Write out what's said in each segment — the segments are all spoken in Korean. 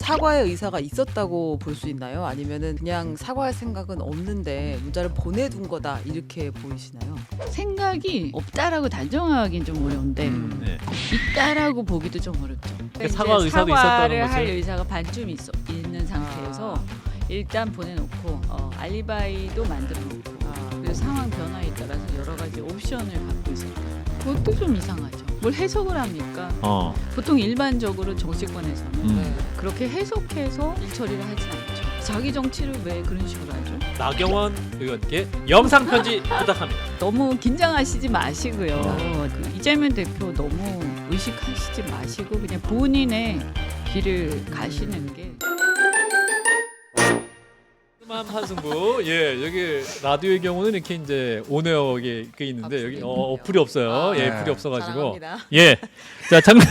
사과의 의사가 있었다고 볼 수 있나요? 아니면은 그냥 사과할 생각은 없는데 문자를 보내둔 거다 이렇게 보이시나요? 생각이 없다라고 단정하기는 좀 어려운데 네. 있다라고 보기도 좀 어렵죠. 사과 이제 의사도 사과를 있었다는 할 거죠? 의사가 반쯤 있는 상태에서 일단 보내놓고 알리바이도 만들어놓고 그리고 상황 변화에 따라서 여러 가지 옵션을 갖고 있어요. 그것도 좀 이상하죠. 뭘 해석을 합니까? 보통 일반적으로 정치권에서는 그렇게 해석해서 일 처리를 하진 않죠. 자기 정치를 왜 그런 식으로 하죠? 나경원 의원께 영상 편지 부탁합니다. 너무 긴장하시지 마시고요. 그 이재명 대표 너무 의식하시지 마시고 그냥 본인의 길을 가시는 게. 한승부. 예, 여기 라디오의 경우는 이렇게 이제 온에어에 있는데 여기 어플이 없어요. 예, 불이 없어가지고. 자랑합니다. 예, 자 잠깐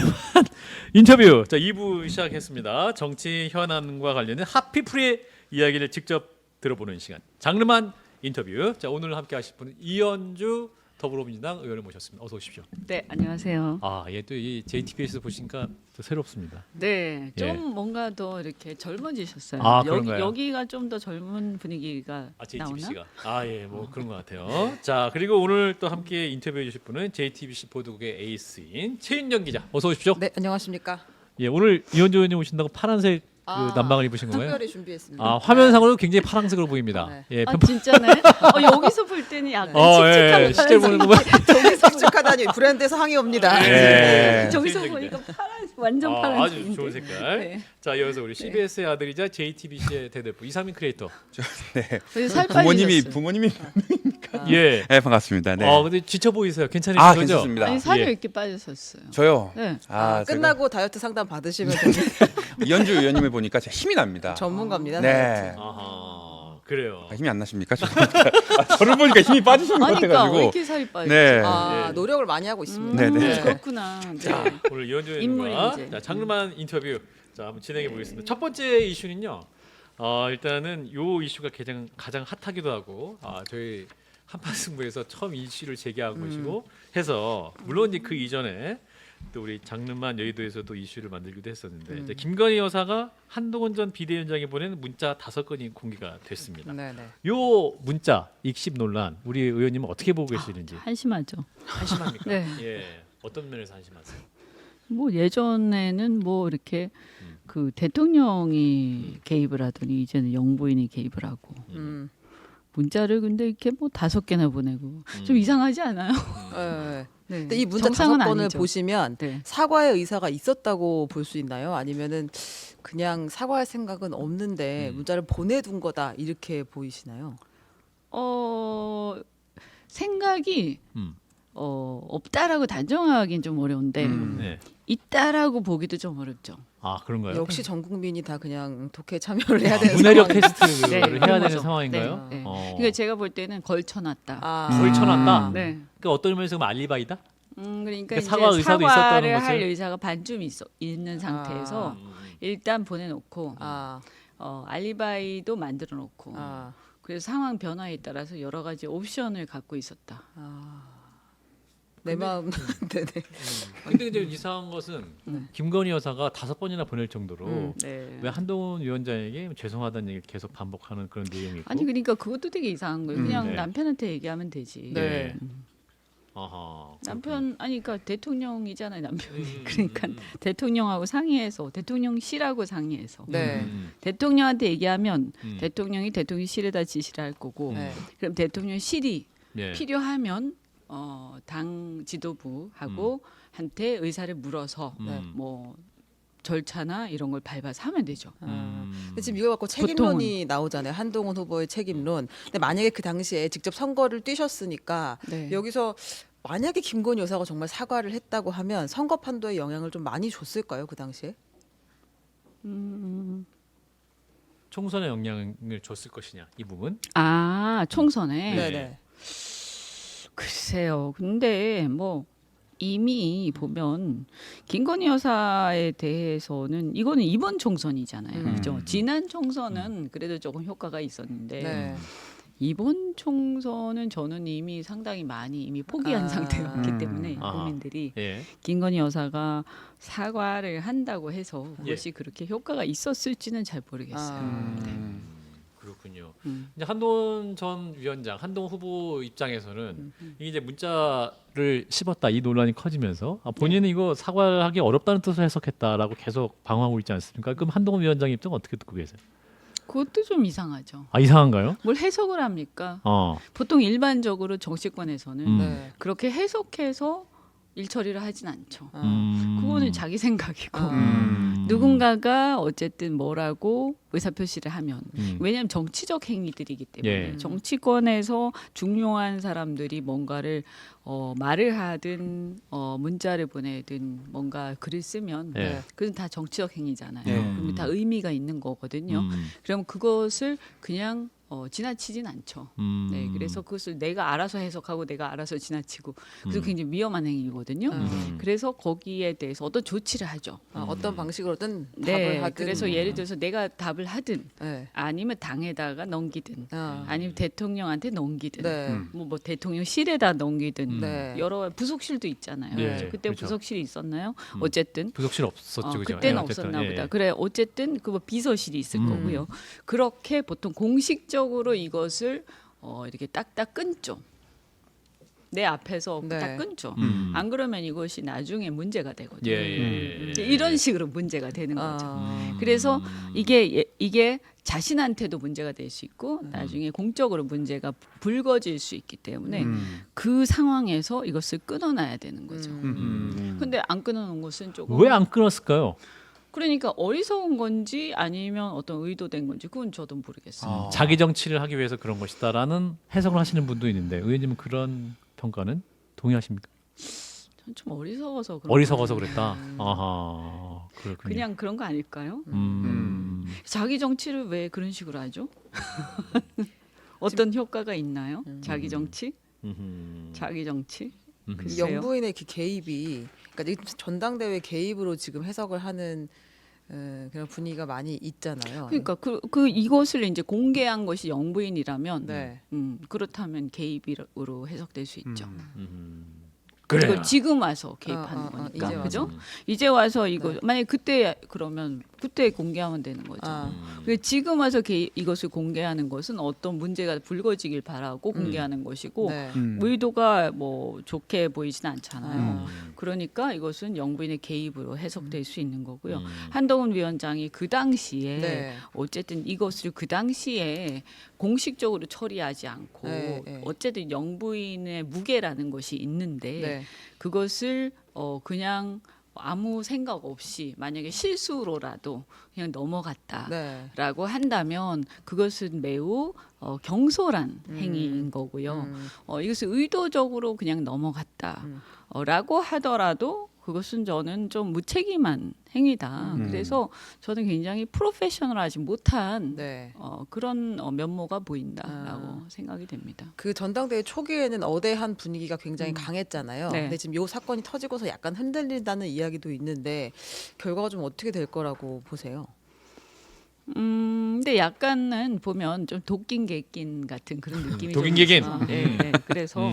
인터뷰. 자 2부 시작했습니다. 정치 현안과 관련된 하피풀이의 이야기를 직접 들어보는 시간. 장르만 인터뷰. 자 오늘 함께 하실 분은 이현주 더불어민주당 의원을 모셨습니다. 어서 오십시오. 네, 안녕하세요. 아, 예, 또 이 JTBC에서 보시니까 또 새롭습니다. 네, 좀 예. 뭔가 더 이렇게 젊어지셨어요. 아, 그런가요? 여기가 좀 더 젊은 분위기가 나오나? JTBC가 예, 뭐 그런 것 같아요. 자, 그리고 오늘 또 함께 인터뷰해 주실 분은 JTBC 보도국의 에이스인 최윤정 기자. 어서 오십시오. 네, 안녕하십니까? 예, 오늘 이현주 의원님 오신다고 파란색 그 남방을 입으신 건가요? 특별히 준비했습니다. 아, 화면상으로 굉장히 파란색으로 보입니다. 네. 예, 아 진짜네? 여기서 볼 때는 약간 칙칙한 예, 실제 보는 거 보면 저기서 축하다니 브랜드에서 항의 옵니다. 예. 저기서 최윤정 보니까 기자. 파란색, 완전 아주 파란색인데. 좋은 색깔. 네. 자, 이어서 우리 CBS의 아들이자 JTBC의 대대표 이상민 크리에이터. 네. 그래서 살 부모님이 예. 네, 반갑습니다. 네. 근데 지쳐 보이세요. 괜찮으신 거죠? 괜찮습니다. 아니 살이 예. 왜 이렇게 빠졌었어요? 저요. 네. 제가 끝나고 다이어트 상담 받으시면 됩니다. 이현주 의원님을 보니까 제가 힘이 납니다. 전문가입니다. 네. 아하, 그래요. 힘이 안 나십니까? 저를 보니까 힘이 빠지신 것 아니까 왜 같아가지고. 이렇게 살이 빠졌지? 네. 예. 노력을 많이 하고 있습니다. 네, 네. 그렇구나. 네. 자, 오늘 이현주 인물이 의원님과 이제. 자, 장르만 인터뷰 자 한번 진행해 보겠습니다. 첫 번째 이슈는요. 일단은 요 이슈가 가장 핫하기도 하고 저희 한판 승부에서 처음 이슈를 제기하고 계시고 해서 물론 이제 그 이전에 또 우리 장르만 여의도에서도 이슈를 만들기도 했었는데 이제 김건희 여사가 한동훈 전 비대위원장이 보낸 문자 5건이 공개가 됐습니다. 네네. 요 문자 익십 논란 우리 의원님은 어떻게 보고 계시는지 한심하죠. 한심합니까? 네. 예, 어떤 면에서 한심하세요? 뭐 예전에는 뭐 이렇게 그 대통령이 개입을 하더니 이제는 영부인이 개입을 하고 문자를 근데 이렇게 뭐 5개나 보내고 좀 이상하지 않아요? 네. 근데 이 문자 정상은 5건을 아니죠. 보시면 네. 사과의 의사가 있었다고 볼 수 있나요? 아니면은 그냥 사과할 생각은 없는데 문자를 보내둔 거다 이렇게 보이시나요? 생각이 음. 없다라고 단정하기는 좀 어려운데 네. 있다라고 보기도 좀 어렵죠. 아 그런가요? 역시 전 국민이 다 그냥 독해 참여를 해야 아, 되는 문해력 상황이- 테스트를 네, 해야 그런 되는 거죠. 상황인가요? 네, 네. 어. 그러니까 제가 볼 때는 걸쳐놨다. 걸쳐놨다? 네. 그러니까 어떤 면에서 보면 알리바이다? 그러니까 그러니까 이제 사과 의사도 있었다는 사과를 할 것을? 의사가 반쯤 있는 상태에서 일단 보내놓고 알리바이도 만들어놓고 그래서 상황 변화에 따라서 여러 가지 옵션을 갖고 있었다. 내 마음 네네. 근데 이제 이상한 것은 김건희 여사가 5번이나 보낼 정도로 네. 왜 한동훈 위원장에게 죄송하다는 얘기를 계속 반복하는 그런 내용이 있고 아니 그러니까 그것도 되게 이상한 거예요. 그냥 네. 남편한테 얘기하면 되지. 네. 아하, 남편 아니 그러니까 대통령이잖아요 남편이. 음, 그러니까 대통령하고 상의해서 대통령실하고 상의해서 네. 대통령한테 얘기하면 음. 대통령이 대통령실에다 지시를 할 거고 네. 그럼 대통령실이 예. 필요하면 당 지도부하고 한테 의사를 물어서 뭐 절차나 이런 걸 밟아서 하면 되죠. 근데 지금 이거 갖고 책임론이 나오잖아요. 한동훈 후보의 책임론. 근데 만약에 그 당시에 직접 선거를 뛰셨으니까 네. 여기서 만약에 김건희 여사가 정말 사과를 했다고 하면 선거 판도에 영향을 좀 많이 줬을까요? 그 당시에? 총선에 영향을 줬을 것이냐 이 부분? 총선에 네네. 글쎄요. 근데 뭐 이미 보면 김건희 여사에 대해서는 이거는 이번 총선이잖아요. 그죠? 지난 총선은 그래도 조금 효과가 있었는데 네. 이번 총선은 저는 이미 상당히 많이 이미 포기한 상태였기 때문에 아하. 국민들이 예. 김건희 여사가 사과를 한다고 해서 예. 그것이 그렇게 효과가 있었을지는 잘 모르겠어요. 네. 그렇군요. 음. 이제 한동훈 전 위원장, 한동훈 후보 입장에서는 이게 이제 문자를 씹었다 이 논란이 커지면서 본인은 이거 사과하기 어렵다는 뜻을 해석했다라고 계속 방어하고 있지 않습니까? 그럼 한동훈 위원장 입장은 어떻게 듣고 계세요? 그것도 좀 이상하죠. 아 이상한가요? 뭘 해석을 합니까? 어. 보통 일반적으로 정치권에서는 음. 네. 그렇게 해석해서 일처리를 하진 않죠. 그거는 자기 생각이고 누군가가 어쨌든 뭐라고 의사표시를 하면 왜냐하면 정치적 행위들이기 때문에 예. 정치권에서 중요한 사람들이 뭔가를 말을 하든 문자를 보내든 뭔가 글을 쓰면 예. 그건 다 정치적 행위잖아요. 예. 그러면 다 의미가 있는 거거든요. 그럼 그것을 그냥 지나치진 않죠. 네, 그래서 그것을 내가 알아서 해석하고 내가 알아서 지나치고 그래서 굉장히 위험한 행위거든요. 그래서 거기에 대해서 어떤 조치를 하죠. 어떤 방식으로든 네, 답을 하든. 그래서 예를 들어서 내가 답을 하든 네. 아니면 당에다가 넘기든 아니면 대통령한테 넘기든 네. 뭐 대통령실에다 넘기든 네. 여러 부속실도 있잖아요. 네, 그렇죠? 그때 그렇죠. 부속실이 있었나요? 어쨌든 부속실 없었죠, 그죠? 그때는 예, 어쨌든, 없었나 예. 보다. 그래 어쨌든 그 뭐 비서실이 있을 거고요. 그렇게 보통 공식적으로 이것을 이렇게 딱딱 끊죠. 내 앞에서 네. 딱 끊죠. 음. 안 그러면 이것이 나중에 문제가 되거든요. 예. 이제 이런 식으로 문제가 되는 거죠. 아. 그래서 이게 자신한테도 문제가 될 수 있고 나중에 공적으로 문제가 불거질 수 있기 때문에 그 상황에서 이것을 끊어놔야 되는 거죠. 근데 안 끊어놓은 것은 조금 왜 안 끊었을까요? 그러니까 어리석은 건지 아니면 어떤 의도된 건지 그건 저도 모르겠어요. 자기 정치를 하기 위해서 그런 것이다라는 해석을 하시는 분도 있는데 의원님은 그런 평가는 동의하십니까? 전 좀 어리석어서 그런 어리석어서 거예요. 그랬다. 아하, 그렇군요. 그냥 그런 거 아닐까요? 자기 정치를 왜 그런 식으로 하죠? 어떤 효과가 있나요? 자기 정치? 자기 정치? 이 글쎄요. 영부인의 개입이 그러니까 전당대회 개입으로 지금 해석을 하는 그런 분위기가 많이 있잖아요. 그러니까 그 이것을 이제 공개한 것이 영부인이라면 네. 그렇다면 개입으로 해석될 수 있죠. 그래요. 이거 지금 와서 개입하는 거니까 이제 와서. 그죠? 이제 와서 이거 네. 만약 그때 그러면 그때 공개하면 되는 거죠. 그래서 지금 와서 이것을 공개하는 것은 어떤 문제가 불거지길 바라고 공개하는 것이고 네. 의도가 뭐 좋게 보이진 않잖아요. 그러니까 이것은 영부인의 개입으로 해석될 수 있는 거고요. 한동훈 위원장이 그 당시에 네. 어쨌든 이것을 그 당시에 공식적으로 처리하지 않고 네, 네. 어쨌든 영부인의 무게라는 것이 있는데 네. 그것을 그냥 아무 생각 없이 만약에 실수로라도 그냥 넘어갔다라고 네. 한다면 그것은 매우 경솔한 행위인 거고요. 이것을 의도적으로 그냥 넘어갔다라고 하더라도 그것은 저는 좀 무책임한 행위다. 그래서 저는 굉장히 프로페셔널하지 못한 네. 그런 면모가 보인다라고 생각이 됩니다. 그 전당대회 초기에는 어대한 분위기가 굉장히 강했잖아요. 네. 근데 지금 요 사건이 터지고서 약간 흔들린다는 이야기도 있는데 결과가 좀 어떻게 될 거라고 보세요? 근데 약간은 보면 좀 도낀 개낀 같은 그런 느낌이 좀 도낀 개낀. 있어요. 네. 그래서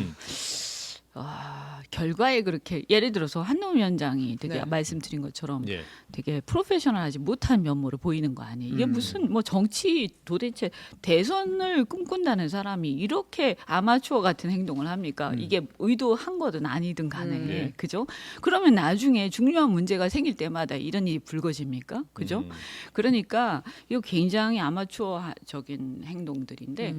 결과에 그렇게 예를 들어서 한동훈 위원장이 되게 네. 말씀드린 것처럼 예. 되게 프로페셔널하지 못한 면모를 보이는 거 아니에요. 이게 무슨 뭐 정치 도대체 대선을 꿈꾼다는 사람이 이렇게 아마추어 같은 행동을 합니까? 이게 의도한 거든 아니든 간에 네. 그죠? 그러면 나중에 중요한 문제가 생길 때마다 이런 일이 불거집니까? 그죠? 그러니까 이거 굉장히 아마추어적인 행동들인데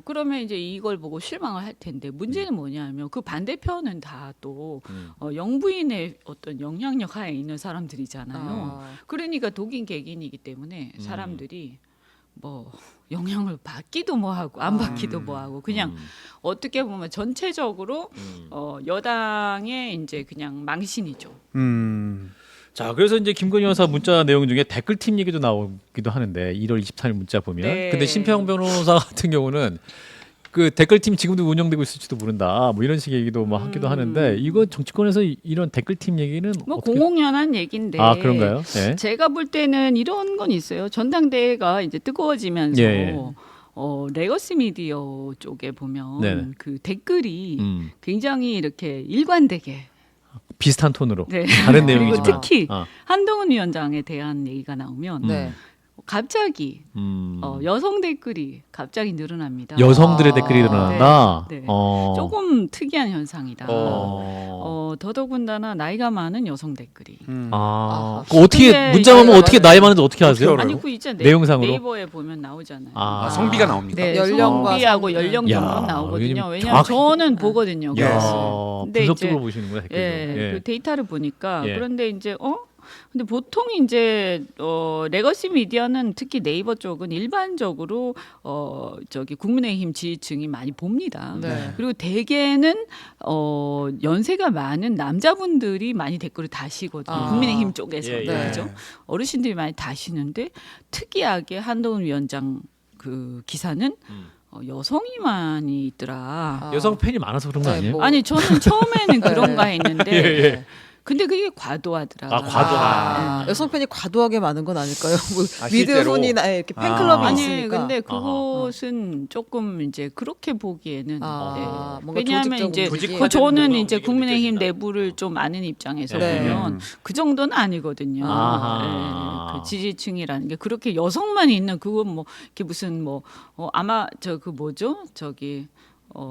그러면 이제 이걸 보고 실망을 할 텐데 문제는 뭐냐면 그 반대편은 다 또 영부인의 어떤 영향력 하에 있는 사람들이잖아요. 그러니까 독인 객인이기 때문에 사람들이 뭐 영향을 받기도 뭐하고 안 받기도 뭐하고 그냥 어떻게 보면 전체적으로 여당의 이제 그냥 망신이죠. 자, 그래서 이제 김건희 여사 문자 내용 중에 댓글팀 얘기도 나오기도 하는데 1월 23일 문자 보면 네. 근데 심평 변호사 같은 경우는 그 댓글팀 지금도 운영되고 있을지도 모른다 뭐 이런 식의 얘기도 뭐 하기도 하는데 이거 정치권에서 이런 댓글팀 얘기는 뭐 어떻게 공공연한 얘기인데 아 그런가요? 네. 제가 볼 때는 이런 건 있어요. 전당대회가 이제 뜨거워지면서 예. 레거시 미디어 쪽에 보면 네네. 그 댓글이 굉장히 이렇게 일관되게 비슷한 톤으로 네. 다른 그리고 내용이지만 특히 어. 한동훈 위원장에 대한 얘기가 나오면 네. 갑자기 여성 댓글이 갑자기 늘어납니다. 여성들의 아. 댓글이 늘어난다. 네, 네. 어. 조금 특이한 현상이다. 어. 더더군다나 나이가 많은 여성 댓글이. 아. 아하. 그 어떻게 근데 문자하면 이제 어떻게 나이 많은지 어떻게 아세요? 어떻게 알아요? 아니 그 있잖아요. 내용상으로? 네이버에 보면 나오잖아요. 아. 성비가 나옵니까? 네, 연령과 성비하고 성별. 연령 야, 정도는 나오거든요. 요즘 왜냐하면 정확히- 저는 보거든요. 야. 야, 그것을. 근데 분석적으로 이제 보시는구나 댓글도. 예, 그 데이터를 보니까 예. 그런데 이제 근데 보통 이제 레거시 미디어는 특히 네이버 쪽은 일반적으로 저기 국민의힘 지지층이 많이 봅니다. 네. 그리고 대개는 연세가 많은 남자분들이 많이 댓글을 다시거든요. 아. 국민의힘 쪽에서 예, 예. 그렇죠. 어르신들이 많이 다시는데 특이하게 한동훈 위원장 그 기사는 여성이 많이 있더라. 아. 여성 팬이 많아서 그런 거 네, 아니에요? 뭐- 아니 저는 처음에는 그런가 했는데 예, 예. 근데 그게 과도하더라. 아, 과도하. 여성 팬이 과도하게 많은 건 아닐까요? 뭐 실제로? 미드훈이나 이렇게 팬클럽이 아. 아니 있으니까. 근데 그것은 조금 이제 그렇게 보기에는 아, 예. 뭔가 왜냐하면 이제 조직화된 그 저는 뭔가 이제 움직임이 국민의힘 느껴진다. 내부를 좀 아는 입장에서 네. 보면 그 정도는 아니거든요. 아하. 예. 그 지지층이라는 게 그렇게 여성만 있는 그건 뭐 이게 무슨 뭐 아마 저 그 뭐죠 저기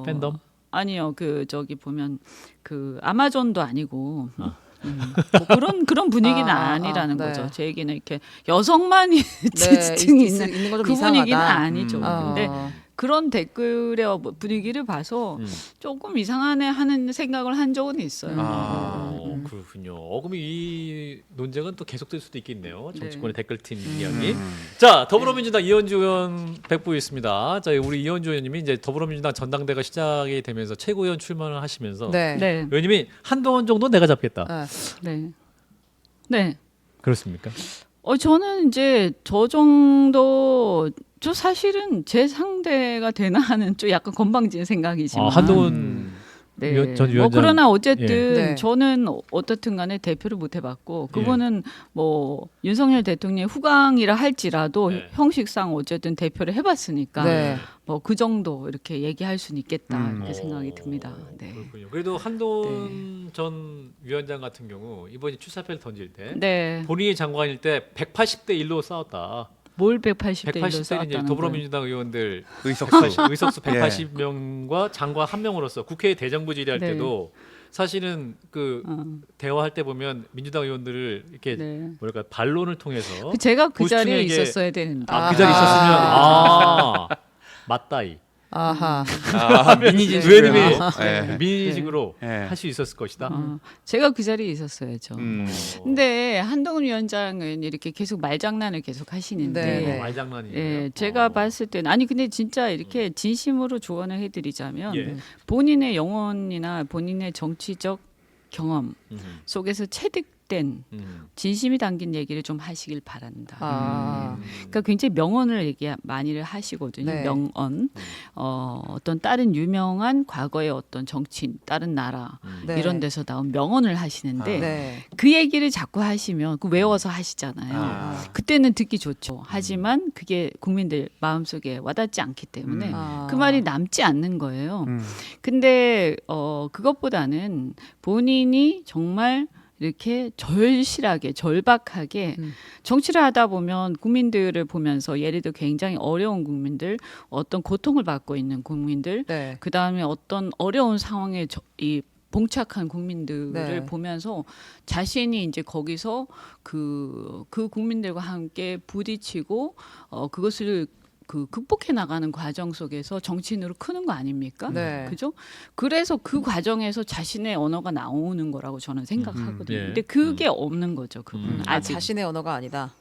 팬덤? 아니요 그 저기 보면 그 아마존도 아니고. 뭐 그런 분위기는 아니라는 네. 거죠. 제 얘기는 이렇게 여성만이 네, 지지층이 있는 있는 건 좀 그 분위기는 이상하다. 아니죠. 근데 그런 댓글의 분위기를 봐서 조금 이상하네 하는 생각을 한 적은 있어요. 그렇군요. 그럼 이 논쟁은 또 계속될 수도 있겠네요. 정치권의 네. 댓글팀 이야기. 자, 더불어민주당 이현주 의원 백부 있습니다. 자, 우리 이현주 의원님이 이제 더불어민주당 전당대가 시작이 되면서 최고위원 출마를 하시면서 네. 네, 의원님이 한동훈 정도 내가 잡겠다. 네. 네. 그렇습니까? 저는 이제 저 정도 저 사실은 제 상대가 되나 하는 좀 약간 건방진 생각이지만 한동훈 네. 전 뭐 위원장 그러나 어쨌든 네. 저는 어떻든 간에 대표를 못 해봤고 그거는 뭐 윤석열 대통령의 후광이라 할지라도 네. 형식상 어쨌든 대표를 해봤으니까 네. 뭐 그 정도 이렇게 얘기할 수는 있겠다 이렇게 어, 생각이 듭니다. 네. 그렇군요. 그래도 한동훈 전 위원장 같은 경우 이번에 출사표를 던질 때 네. 본인이 장관일 때 180대 1로 싸웠다. 뭘 180대 1로 180대는 이제 싸웠다는 더불어민주당 의원들 의석수. 의석수 180명과 장관 한 명으로서 국회 대정부 질의할 네. 때도 사실은 그 어, 대화할 때 보면 민주당 의원들을 이렇게 네. 뭐랄까 반론을 통해서 제가 그 자리에 보수층에게- 있었어야 되는데. 그 자리 있었으면 맞다이 아하. 미니진 의원님이 네. 민의식으로 네. 할 수 있었을 것이다. 제가 그 자리에 있었어야죠. 음. 근데 한동훈 위원장은 이렇게 계속 말장난을 계속 하시는데 네, 네. 말장난이에요. 예, 제가 봤을 때는 아니 근데 진짜 이렇게 진심으로 조언을 해드리자면 예. 본인의 영혼이나 본인의 정치적 경험 속에서 체득된 진심이 담긴 얘기를 좀 하시길 바란다. 아. 그러니까 굉장히 명언을 많이를 하시거든요. 네. 명언. 어떤 다른 유명한 과거의 어떤 정치인, 다른 나라 네. 이런 데서 나온 명언을 하시는데 네. 그 얘기를 자꾸 하시면 그 외워서 하시잖아요. 아. 그때는 듣기 좋죠. 하지만 그게 국민들 마음속에 와닿지 않기 때문에 아. 그 말이 남지 않는 거예요. 음. 근데 그것보다는 본인이 정말 이렇게 절실하게 절박하게 정치를 하다 보면 국민들을 보면서 예를 들어 굉장히 어려운 국민들, 어떤 고통을 받고 있는 국민들, 네. 그 다음에 어떤 어려운 상황에 봉착한 국민들을 네. 보면서 자신이 이제 거기서 그 국민들과 함께 부딪히고 그것을 극복해 나가는 과정 속에서 정치인으로 크는 거 아닙니까? 네. 그죠? 그래서 그 과정에서 자신의 언어가 나오는 거라고 저는 생각하거든요. 예. 근데 그게 없는 거죠, 그분은 아직. 자신의 언어가 아니다.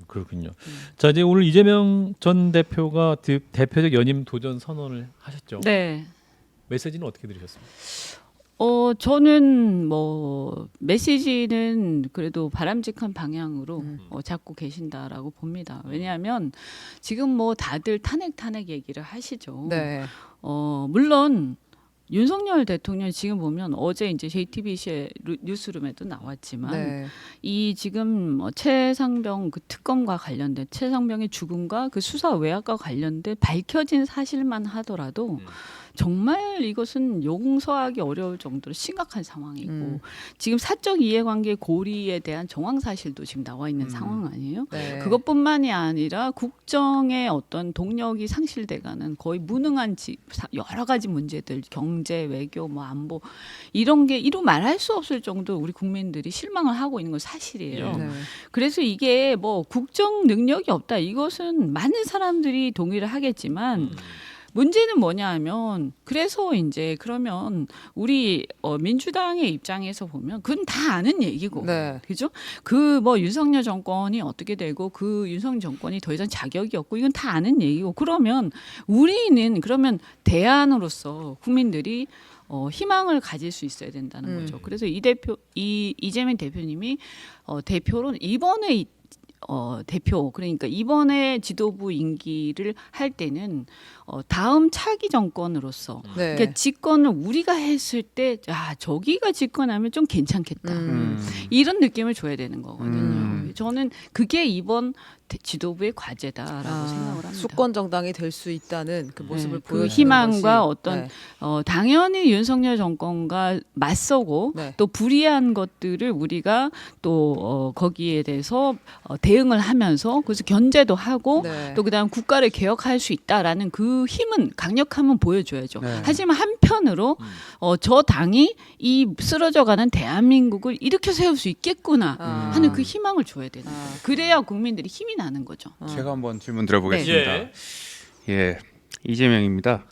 그렇군요. 자, 이제 오늘 이재명 전 대표가 대표적 연임 도전 선언을 하셨죠. 네. 메시지는 어떻게 들으셨습니까? 저는 뭐 메시지는 그래도 바람직한 방향으로 잡고 계신다라고 봅니다. 왜냐하면 지금 뭐 다들 탄핵 얘기를 하시죠. 네. 물론 윤석열 대통령 지금 보면 어제 이제 JTBC의 뉴스룸에도 나왔지만 네. 이 지금 최상병 그 특검과 관련된 최상병의 죽음과 그 수사 외압과 관련된 밝혀진 사실만 하더라도 정말 이것은 용서하기 어려울 정도로 심각한 상황이고 지금 사적 이해관계 고리에 대한 정황 사실도 지금 나와 있는 상황 아니에요? 네. 그것뿐만이 아니라 국정의 어떤 동력이 상실돼가는 거의 무능한 여러 가지 문제들 경제 외교 뭐 안보 이런 게 이루 말할 수 없을 정도로 우리 국민들이 실망을 하고 있는 건 사실이에요. 네. 그래서 이게 뭐 국정 능력이 없다 이것은 많은 사람들이 동의를 하겠지만 문제는 뭐냐 하면 그래서 이제 그러면 우리 민주당의 입장에서 보면 그건 다 아는 얘기고 네. 그죠? 그 뭐 윤석열 정권이 어떻게 되고 그 윤석열 정권이 더 이상 자격이 없고 이건 다 아는 얘기고 그러면 우리는 그러면 대안으로서 국민들이 희망을 가질 수 있어야 된다는 거죠. 그래서 이재명 대표님이 대표로 이번에 대표 그러니까 이번에 지도부 임기를 할 때는 다음 차기 정권으로서 네. 그러니까 집권을 우리가 했을 때 저기가 집권하면 좀 괜찮겠다 이런 느낌을 줘야 되는 거거든요. 저는 그게 이번 지도부의 과제다라고 생각을 합니다. 수권 정당이 될 수 있다는 그 모습을 그 보여주는 희망과 것이, 어떤 네. 당연히 윤석열 정권과 맞서고 네. 또 불이한 것들을 우리가 또 거기에 대해서 대응을 하면서 그래서 견제도 하고 네. 또 그다음 국가를 개혁할 수 있다라는 그 힘은 강력함은 보여줘야죠. 네. 하지만 한편으로 저 당이 이 쓰러져가는 대한민국을 일으켜 세울 수 있겠구나 하는 그 희망을 줘야 되는 거예요. 그래야 국민들이 힘이 나는 거죠. 제가 한번 질문 드려보겠습니다. 예. 예, 이재명입니다.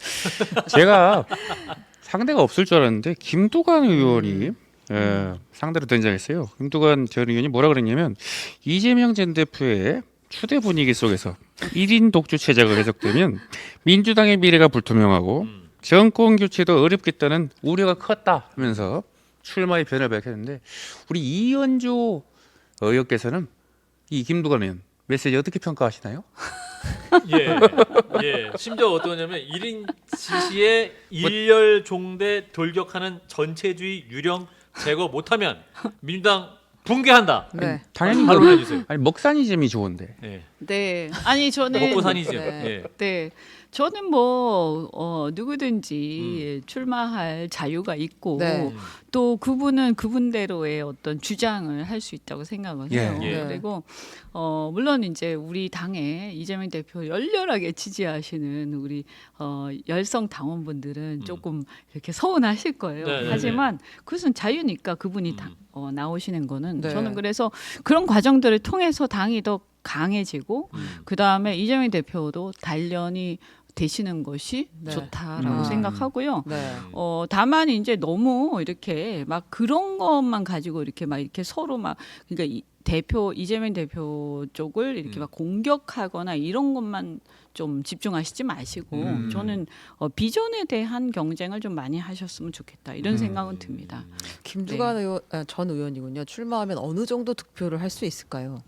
제가 상대가 없을 줄 알았는데 김두관 의원이 상대로 등장했어요. 김두관 전 의원이 뭐라 그랬냐면 이재명 전 대표의 추대 분위기 속에서 1인 독주 체제가 계속되면 민주당의 미래가 불투명하고 정권 교체도 어렵겠다는 우려가 컸다 하면서 출마의 변을 밝혔는데 우리 이현주 의원께서는 이 김두관 의원 메시지 어떻게 평가하시나요? 예. 예. 심지어 어떠냐면 1인 지시에 일렬 종대 돌격하는 전체주의 유령 제거 못하면 민주당 붕괴한다. 네. 당연히 바로 해주세요. 아니 먹사니즘이 좋은데. 예. 네, 아니 저는 먹고 사니즘. 네. 예. 네, 저는 뭐 누구든지 출마할 자유가 있고 네. 또 그분은 그분대로의 어떤 주장을 할 수 있다고 생각을 해요. 예. 예. 그리고 물론 이제 우리 당에 이재명 대표 열렬하게 지지하시는 우리 열성 당원분들은 조금 이렇게 서운하실 거예요. 네, 네, 하지만 그것은 자유니까 그분이 나오시는 거는 네. 저는 그래서 그런 과정들을 통해서 당이 더 강해지고 그 다음에 이재명 대표도 단련이 되시는 것이 네. 좋다라고 생각하고요. 네. 다만 이제 너무 이렇게 막 그런 것만 가지고 이렇게 막 이렇게 서로 막 그러니까 이재명 대표 쪽을 이렇게 막 공격하거나 이런 것만 좀 집중하시지 마시고 저는 비전에 대한 경쟁을 좀 많이 하셨으면 좋겠다 이런 생각은 듭니다. 김두관 의원, 전 의원이군요. 출마하면 어느 정도 득표를 할 수 있을까요?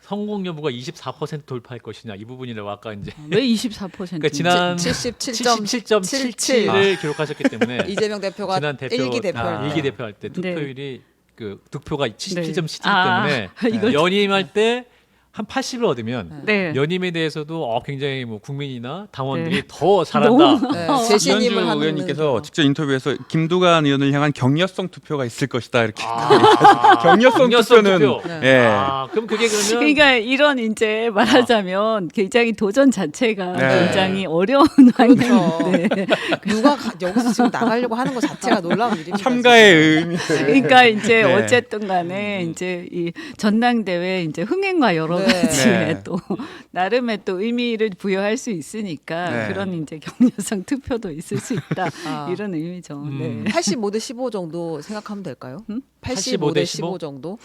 성공 여부가 24% 돌파할 것이냐 이 부분이라고 아까 이제 왜 24%? 그러니까 지난 77.77 77.77을 기록하셨기 때문에 이재명 대표가 지난 대표 1기 대표할 때. 1기 대표할 때 투표율이 그 득표가 77.77 아, 때문에 연임할 때 한 80을 얻으면 네. 연임에 대해서도 굉장히 뭐 국민이나 당원들이 네. 더 잘한다. 네, 이현주 재신임을 하는 의원님께서 직접 인터뷰에서 김두관 의원을 향한 격려성 투표가 있을 것이다 이렇게 아, 격려성 투표는 투표. 예. 그럼 그게 그러면 그러니까 이런 이제 말하자면 굉장히 도전 자체가 네. 굉장히 어려운 그렇죠. 환경인데 누가 여기서 지금 나가려고 하는 것 자체가 놀라운 일입니다. 참가의 지금. 의미. 그러니까 이제 네. 어쨌든 간에 이제 이 전당대회 이제 흥행과 여러 네. 가지의 네. 또 나름의 또 의미를 부여할 수 있으니까 네. 그런 이제 격려성 투표도 있을 수 있다 아. 이런 의미죠. 네. 85대 15 정도 생각하면 될까요? 85대 15 정도?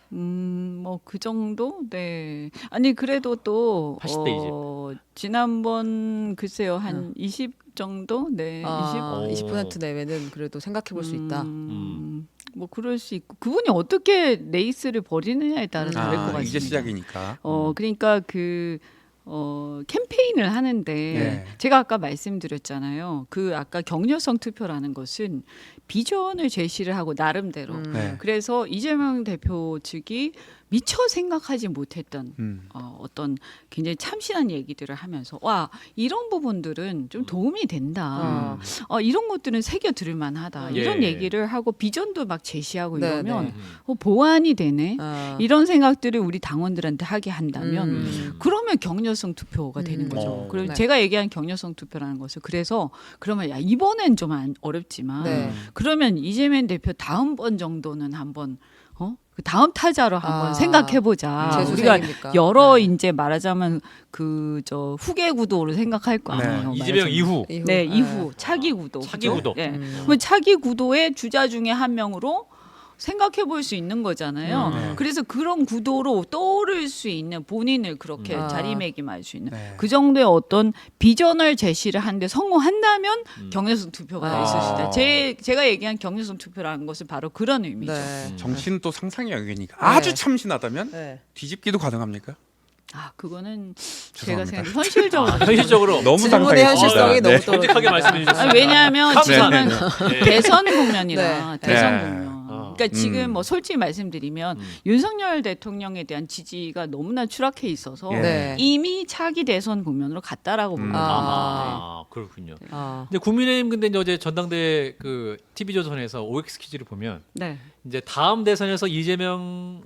뭐 그 정도? 네. 아니 그래도 또 80대 지난번 글쎄요 한 20 정도? 네. 20% 내외는 그래도 생각해 볼 수 있다. 뭐 그럴 수 있고 그분이 어떻게 레이스를 벌이느냐에 따라 다를 것 같습니다. 이제 시작이니까. 그러니까 캠페인을 하는데 네. 제가 아까 말씀드렸잖아요. 그 아까 격려성 투표라는 것은 비전을 제시를 하고 나름대로 네. 그래서 이재명 대표 측이 미처 생각하지 못했던 어떤 굉장히 참신한 얘기들을 하면서 와 이런 부분들은 좀 도움이 된다. 이런 것들은 새겨 들을 만하다. 예. 이런 얘기를 하고 비전도 막 제시하고 네, 이러면 네. 보완이 되네. 아. 이런 생각들을 우리 당원들한테 하게 한다면 그러면 격려성 투표가 되는 거죠. 어. 그리고 네. 제가 얘기한 격려성 투표라는 것을 그래서 그러면 야 이번엔 좀 어렵지만 네. 그러면 이재명 대표 다음번 정도는 한번 그 다음 타자로 한번 아. 생각해보자. 우리가 재수생입니까? 여러 네. 이제 말하자면 그 저 후계 구도를 생각할 거 네. 아니에요. 이재명 말하자면. 이후 네, 이후 차기 구도. 차기 그죠? 구도. 네. 그럼 차기 구도의 주자 중에 한 명으로 생각해 볼 수 있는 거잖아요. 네. 그래서 그런 구도로 떠오를 수 있는 본인을 그렇게 아. 자리매김할 수 있는 네. 그 정도의 어떤 비전을 제시를 하는데 성공한다면 경려성 투표가 아. 있을 수 있다. 제가 얘기한 경려성 투표라는 것은 바로 그런 의미죠. 네. 정치는 또 상상의 영역이니까 아주 참신하다면 네. 뒤집기도 가능합니까? 아 그거는 제가 죄송합니다. 생각해 현실적으로 현실적으로 너무 질문의 상상했습니다. 현실성이 너무 떨어져. 정직하게 말씀해 주셨습니다. 왜냐하면 지금은 네. 대선 국면이라 네. 대선 네. 국면. 어. 그러니까 지금 뭐 솔직히 말씀드리면 음. 윤석열 대통령에 대한 지지가 너무나 추락해 있어서 예. 네. 이미 차기 대선 국면으로 갔다라고 봅니다. 아, 그렇군요. 아. 근데 국민의힘 근데 이제 어제 전당대 그 TV조선에서 OX 퀴즈를 보면 네. 이제 다음 대선에서 이재명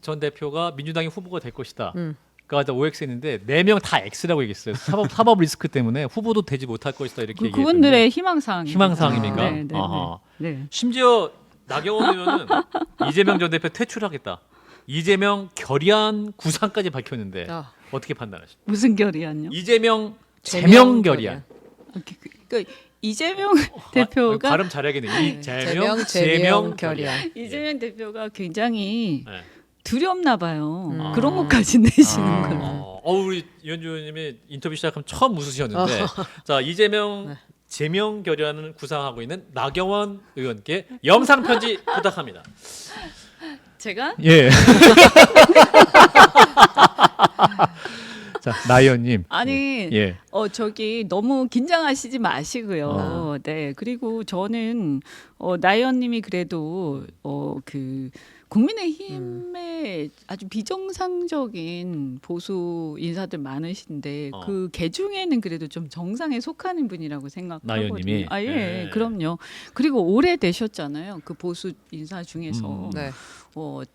전 대표가 민주당의 후보가 될 것이다. 그러니까 OX 했는데 4명 다 X라고 얘기했어요. 사법 리스크 때문에 후보도 되지 못할 것이다 이렇게 얘기했는데 그분들의 희망사항. 희망사항입니까? 네, 네, 네. 아하. 네. 심지어 나경원 의원은 이재명 전 대표 퇴출하겠다. 이재명 결의안 구상까지 밝혔는데 아. 어떻게 판단하십니까? 무슨 결의안요? 이재명 제명 제명 결의안. 그러니까 이재명 대표가 발음 잘하겠네. 제명 제명 결의안. 이재명 대표가 굉장히 네. 두렵나 봐요. 음. 그런 것까지 내시는 아. 건. 우리 이현주 의원님이 인터뷰 시작하면 처음 웃으셨는데 자 이재명 제명 결의안을 구상하고 있는 나경원 의원께 영상 편지 부탁합니다. 제가 예. 자 나 의원님. 아니 예. 저기 너무 긴장하시지 마시고요. 네. 그리고 저는 나 의원님이 그래도 그 국민의힘에 아주 비정상적인 보수 인사들 많으신데 그 개중에는 그래도 좀 정상에 속하는 분이라고 나 생각하거든요. 의원님이? 아 예, 네. 그럼요. 그리고 오래 되셨잖아요. 그 보수 인사 중에서 네.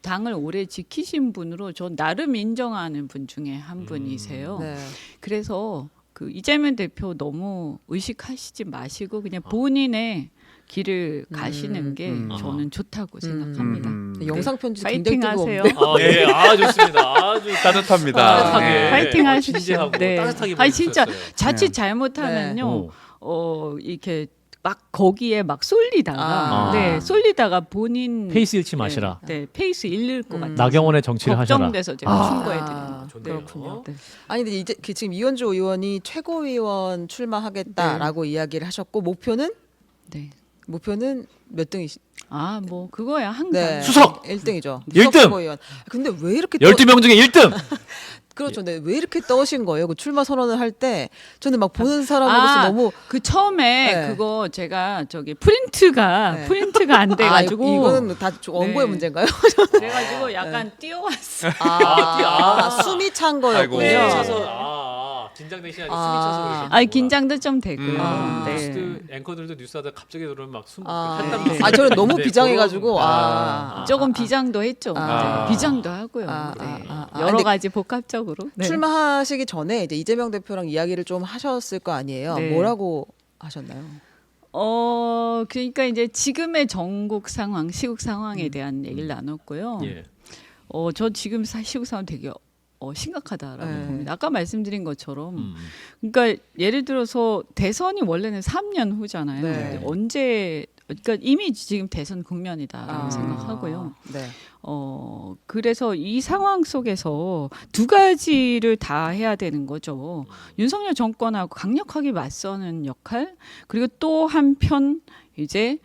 당을 오래 지키신 분으로 전 나름 인정하는 분 중에 한 분이세요. 네. 그래서 그 이재명 대표 너무 의식하시지 마시고 그냥 본인의 길을 가시는 게 저는 좋다고 생각합니다. 영상 편지 파이팅 굉장히 하세요. 뜨거운데. 예, 좋습니다. 아주 따뜻합니다. 따뜻하게 네. 파이팅 하십시오. 진지하고 네. 따뜻하게 아니 진짜 보여주셨어요. 자칫 잘못하면요. 이렇게 막 거기에 막 쏠리다가 아. 쏠리다가 본인 페이스 잃지 마시라. 네, 페이스 잃을 것 같아요. 나경원의 정치를 하셔라. 걱정돼서 제가 충고해드리는 아, 거죠. 좋네요. 그렇군요. 네. 아니 근데 이제 지금 이현주 의원이 최고위원 출마하겠다라고 이야기를 하셨고 목표는 네. 몇 등이시? 아, 뭐 그거야 항상. 네. 수석! 1등이죠. 1등! 최고위원. 근데 왜 이렇게 12명 중에 1등. 그렇죠. 근데 왜 이렇게 떠신 거예요? 그 출마 선언을 할 때 저는 막 보는 사람으로서 너무 그 처음에 네. 그거 제가 저기 프린트가 네. 안 돼가지고 이거는 다 원고의 네. 문제인가요? 그래가지고 약간 뛰어왔어. 숨이 찬 거였군요. 아이고. 네. 숨이 차서 긴장되시니 아니고 숨이 차서 그러셨구나. 아니 긴장도 좀 되고요. 네. 뉴스 앵커들도 뉴스하다 갑자기 들어오면 막숨 아, 한땀 네. 저는 너무 네, 비장해가지고 그런- 조금 비장도 했죠. 아. 네. 비장도 하고요. 아, 네. 아, 아. 여러 근데 가지 복합적으로. 네. 출마하시기 전에 이제 이재명 대표랑 이야기를 좀 하셨을 거 아니에요. 네. 뭐라고 하셨나요? 그러니까 이제 지금의 전국 상황, 시국 상황에 대한 얘기를 나눴고요. 예. 저 지금 시국 상황 되게 심각하다라고 네. 봅니다. 아까 말씀드린 것처럼, 음. 그러니까 예를 들어서 대선이 원래는 3년 후잖아요. 네. 근데 언제? 그러니까 이미 지금 대선 국면이다라고 생각하고요. 네. 그래서 이 상황 속에서 두 가지를 다 해야 되는 거죠. 윤석열 정권하고 강력하게 맞서는 역할, 그리고 또 한편 이제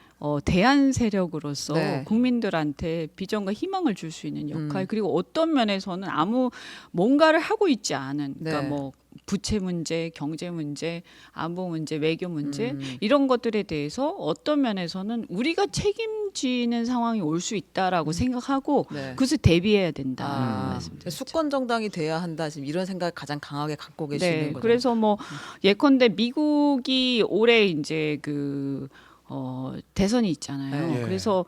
대안 세력으로서 네. 국민들한테 비전과 희망을 줄 수 있는 역할 음. 그리고 어떤 면에서는 아무 뭔가를 하고 있지 않은 그러니까 네. 뭐 부채 문제, 경제 문제, 안보 문제, 외교 문제 음. 이런 것들에 대해서 어떤 면에서는 우리가 책임지는 상황이 올 수 있다라고 생각하고 네. 그것을 대비해야 된다. 아, 말씀드렸죠. 수권 정당이 돼야 한다. 지금 이런 생각 가장 강하게 갖고 계시는 네, 거죠. 그래서 뭐 예컨대 미국이 올해 이제 대선이 있잖아요. 네. 그래서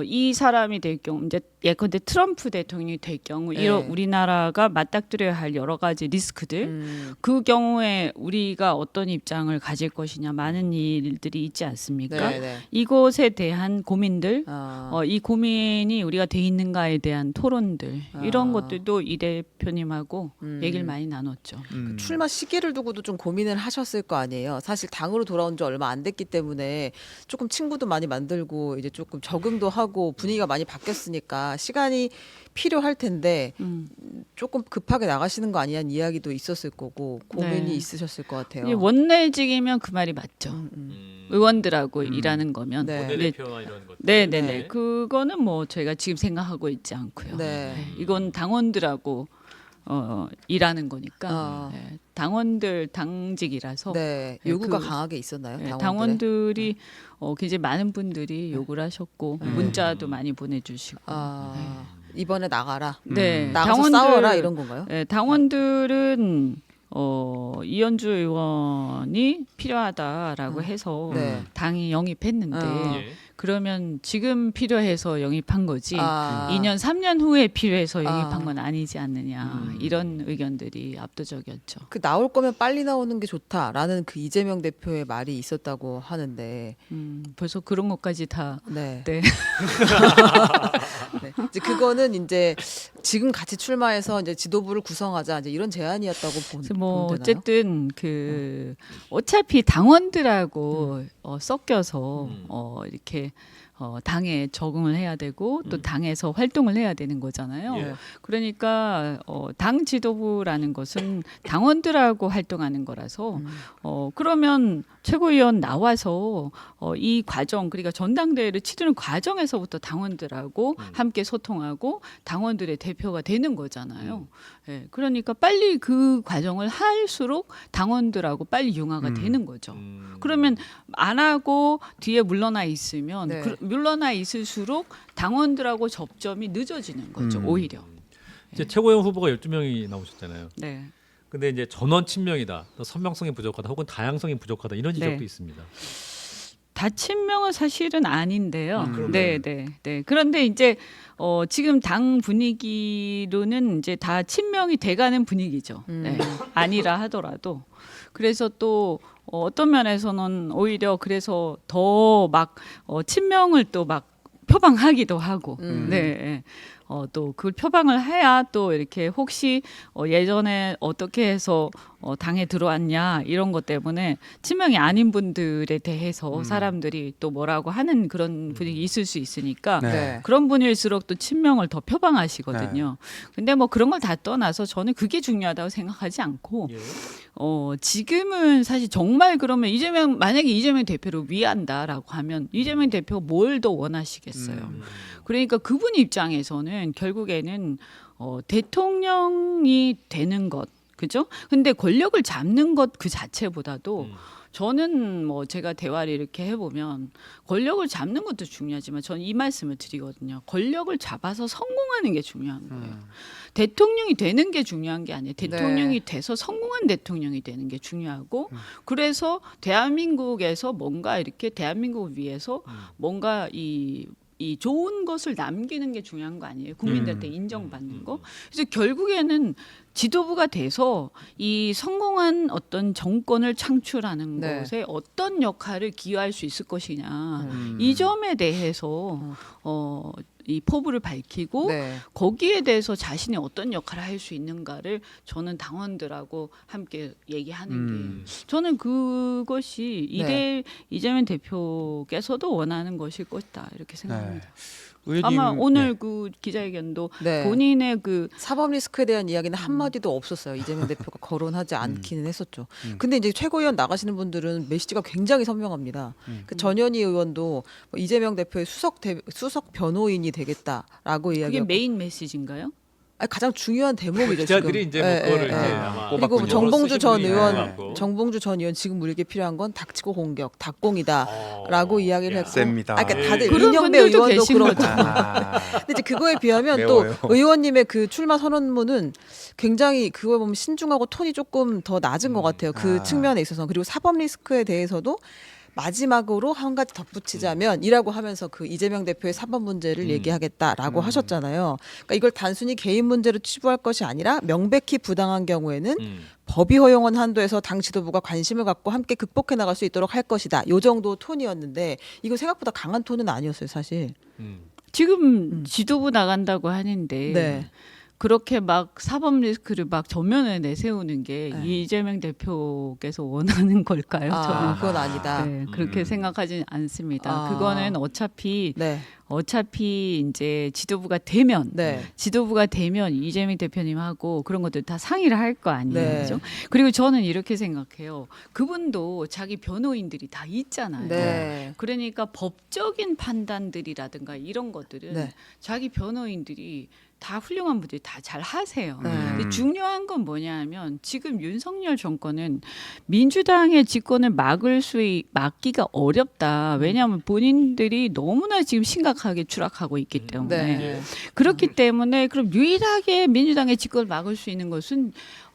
이 사람이 될 경우 이제 예컨대 트럼프 대통령이 될 경우 네. 이런 우리나라가 맞닥뜨려야 할 여러 가지 리스크들 그 경우에 우리가 어떤 입장을 가질 것이냐 많은 일들이 있지 않습니까? 네, 네. 이것에 대한 고민들 아, 이 고민이 우리가 돼 있는가에 대한 토론들 이런 아. 것들도 이 대표님하고 음. 얘기를 많이 나눴죠. 출마 시기를 두고도 좀 고민을 하셨을 거 아니에요. 사실 당으로 돌아온 지 얼마 안 됐기 때문에 조금 친구도 많이 만들고 이제 조금 적응도 하고 분위기가 많이 바뀌었으니까 시간이 필요할 텐데 조금 급하게 나가시는 거 아니냐는 이야기도 있었을 거고 고민이 네. 있으셨을 것 같아요. 이게 원내직이면 그 말이 맞죠. 의원들하고 일하는 거면. 네. 원내대표나 이런 것. 네네네. 네. 그거는 뭐 저희가 지금 생각하고 있지 않고요. 네. 이건 당원들하고 일하는 거니까 아. 네. 당원들 당직이라서 네, 네, 요구가 그- 강하게 있었나요? 네, 당원들의? 당원들이 굉장히 많은 분들이 요구를 하셨고 문자도 많이 보내주시고 아, 이번에 나가라. 네, 나가서 싸워라 이런 건가요? 네, 당원들은 이현주 의원이 필요하다라고 해서 네. 당이 영입했는데 예. 그러면 지금 필요해서 영입한 거지 아. 2년 3년 후에 필요해서 아. 영입한 건 아니지 않느냐 이런 의견들이 압도적이었죠. 그 나올 거면 빨리 나오는 게 좋다라는 그 이재명 대표의 말이 있었다고 하는데, 벌써 그런 것까지 다 네. 네. 네. 이제 그거는 이제 지금 같이 출마해서 이제 지도부를 구성하자 이제 이런 제안이었다고 그래서 뭐 보면 되나요? 어쨌든 어차피 당원들하고 섞여서 이렇게 당에 적응을 해야 되고 또 당에서 활동을 해야 되는 거잖아요. 예. 그러니까 당 지도부라는 것은 당원들하고 활동하는 거라서 그러면 최고위원 나와서 이 과정 그러니까 전당대회를 치르는 과정에서부터 당원들하고 함께 소통하고 당원들의 대표가 되는 거잖아요. 예, 그러니까 빨리 그 과정을 할수록 당원들하고 빨리 융화가 되는 거죠. 그러면 안 하고 뒤에 물러나 있으면 네. 물러나 있을수록 당원들하고 접점이 늦어지는 거죠. 오히려. 이제 최고위원 후보가 12명이 나오셨잖아요. 네. 근데 이제 전원 친명이다, 또 선명성이 부족하다, 혹은 다양성이 부족하다 이런 지적도 네. 있습니다. 다친명은 사실은 아닌데요. 그러면- 네, 네, 네. 그런데 이제 지금 당 분위기로는 이제 다 친명이 돼가는 분위기죠. 네. 아니라 하더라도 그래서 또 어떤 면에서는 오히려 그래서 더 막 친명을 또 막 표방하기도 하고, 네. 또 그걸 표방을 해야 또 이렇게 혹시 예전에 어떻게 해서 당에 들어왔냐 이런 것 때문에 친명이 아닌 분들에 대해서 사람들이 또 뭐라고 하는 그런 분위기 있을 수 있으니까 네. 네. 그런 분일수록 또 친명을 더 표방하시거든요. 근데 뭐 그런 걸 다 떠나서 저는 그게 중요하다고 생각하지 않고 예. 지금은 사실 정말 그러면 만약에 이재명 대표를 위한다라고 하면 이재명 대표가 뭘 더 원하시겠어요. 그러니까 그분 입장에서는 결국에는 대통령이 되는 것, 그죠? 근데 권력을 잡는 것 그 자체보다도 저는 뭐 제가 대화를 이렇게 해보면 권력을 잡는 것도 중요하지만 저는 이 말씀을 드리거든요. 권력을 잡아서 성공하는 게 중요한 거예요. 대통령이 되는 게 중요한 게 아니에요. 대통령이 돼서 성공한 대통령이 되는 게 중요하고 그래서 대한민국에서 뭔가 이렇게 대한민국을 위해서 뭔가 이 좋은 것을 남기는 게 중요한 거 아니에요. 국민들한테 인정받는 거. 그래서 결국에는 지도부가 돼서 이 성공한 어떤 정권을 창출하는 네. 것에 어떤 역할을 기여할 수 있을 것이냐. 이 점에 대해서 이 포부를 밝히고 네. 거기에 대해서 자신이 어떤 역할을 할 수 있는가를 저는 당원들하고 함께 얘기하는 게 저는 그것이 네. 이재명 대표께서도 원하는 것일 것이다 이렇게 생각합니다. 의원님, 아마 오늘 그 기자회견도 네. 본인의 그 사법 리스크에 대한 이야기는 한 마디도 없었어요. 이재명 대표가 거론하지 않기는 했었죠. 근데 이제 최고위원 나가시는 분들은 메시지가 굉장히 선명합니다. 그 전현희 의원도 뭐 이재명 대표의 수석 변호인이 되겠다라고 그게 이야기하고 메인 메시지인가요? 아니, 가장 중요한 대목이죠. 기자들이 지금. 이제 뭐 예, 그거를 예, 이제 예. 아마 그리고 꼽았군요. 정봉주 전 쓰신 분이 의원, 있는 것 같고. 정봉주 전 의원 지금 우리에게 필요한 건 닥치고 공격, 닥공이다라고 이야기를 야. 했고, 셉니다. 아, 그러니까 다들 그런 이인영배 분들도 의원도 계신 그렇고, 거죠. 아, 근데 이제 그거에 비하면 매워요. 또 의원님의 그 출마 선언문은 굉장히 그거 보면 신중하고 톤이 조금 더 낮은 것 같아요. 그 아. 측면에 있어서. 그리고 사법 리스크에 대해서도 마지막으로 한 가지 덧붙이자면 이라고 하면서 그 이재명 대표의 사법 문제를 얘기하겠다라고 하셨잖아요. 그러니까 이걸 단순히 개인 문제로 치부할 것이 아니라 명백히 부당한 경우에는 법이 허용한 한도에서 당 지도부가 관심을 갖고 함께 극복해 나갈 수 있도록 할 것이다. 요 정도 톤이었는데 이거 생각보다 강한 톤은 아니었어요, 사실. 지금 지도부 나간다고 하는데 네. 그렇게 막 사법 리스크를 막 전면에 내세우는 게 네. 이재명 대표께서 원하는 걸까요? 아, 저는 그건 아니다. 네, 그렇게 생각하지는 않습니다. 아. 그거는 어차피 이제 지도부가 되면 이재명 대표님하고 그런 것들 다 상의를 할 거 아니에요. 네. 그죠? 그리고 저는 이렇게 생각해요. 그분도 자기 변호인들이 다 있잖아요. 네. 그러니까 법적인 판단들이라든가 이런 것들은 네. 자기 변호인들이 다 훌륭한 분들이 다 잘 하세요. 네. 근데 중요한 건 뭐냐면 지금 윤석열 정권은 민주당의 집권을 막기가 어렵다. 왜냐하면 본인들이 너무나 지금 심각하게 추락하고 있기 때문에 네. 그렇기 때문에 그럼 유일하게 민주당의 집권을 막을 수 있는 것은